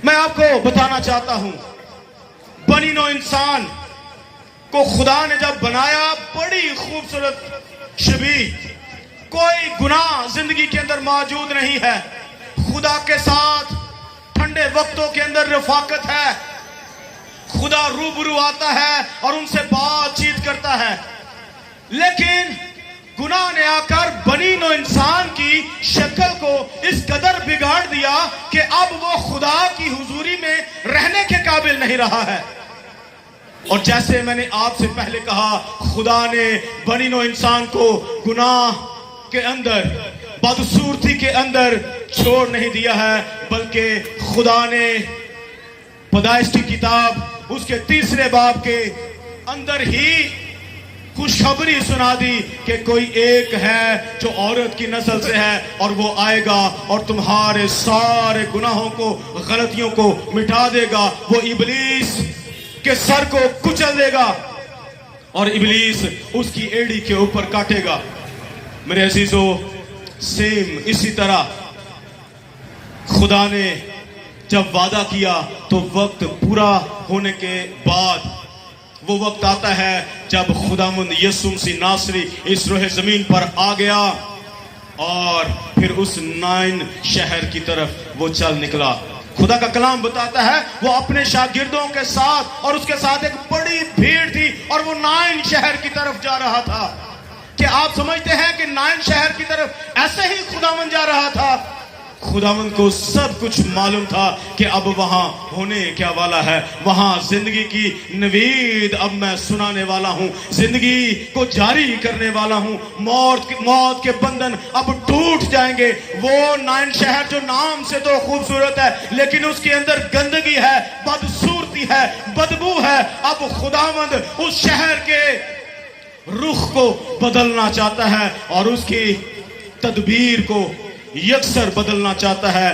میں آپ کو بتانا چاہتا ہوں، بنی نوع انسان کو خدا نے جب بنایا بڑی خوبصورت شبیہ، کوئی گناہ زندگی کے اندر موجود نہیں ہے، خدا کے ساتھ ٹھنڈے وقتوں کے اندر رفاقت ہے، خدا روبرو آتا ہے اور ان سے بات چیت کرتا ہے۔ لیکن گناہ نے آ کر بنی نوع انسان کی شکل کو اس قدر بگاڑ دیا کہ اب وہ خدا کی حضوری میں رہنے کے قابل نہیں رہا ہے۔ اور جیسے میں نے آپ سے پہلے کہا، خدا نے بنی نوع انسان کو گناہ کے اندر، بدصورتی کے اندر چھوڑ نہیں دیا ہے، بلکہ خدا نے پیدائش کی کتاب اس کے 3 باب کے اندر ہی خوشخبری سنا دی کہ کوئی ایک ہے جو عورت کی نسل سے ہے اور وہ آئے گا اور تمہارے سارے گناہوں کو، غلطیوں کو مٹا دے گا۔ وہ ابلیس کے سر کو کچل دے گا اور ابلیس اس کی ایڑی کے اوپر کاٹے گا۔ میرے عزیزو، سیم اسی طرح خدا نے جب وعدہ کیا تو وقت پورا ہونے کے بعد وہ وقت آتا ہے جب خداوند یسوع مسیح ناصری اس روح زمین پر آ گیا اور پھر اس نائن شہر کی طرف وہ چل نکلا۔ خدا کا کلام بتاتا ہے وہ اپنے شاگردوں کے ساتھ اور اس کے ساتھ ایک بڑی بھیڑ تھی اور وہ نائن شہر کی طرف جا رہا تھا۔ کہ آپ سمجھتے ہیں کہ نائن شہر کی طرف ایسے ہی خداوند جا رہا تھا؟ خداوند کو سب کچھ معلوم تھا کہ اب وہاں ہونے کیا والا ہے۔ وہاں زندگی کی نوید اب میں سنانے والا ہوں، زندگی کو جاری کرنے والا ہوں، موت کے بندھن اب ٹوٹ جائیں گے۔ وہ نائن شہر جو نام سے تو خوبصورت ہے لیکن اس کے اندر گندگی ہے، بدصورتی ہے، بدبو ہے۔ اب خداوند اس شہر کے رخ کو بدلنا چاہتا ہے اور اس کی تدبیر کو یکسر بدلنا چاہتا ہے۔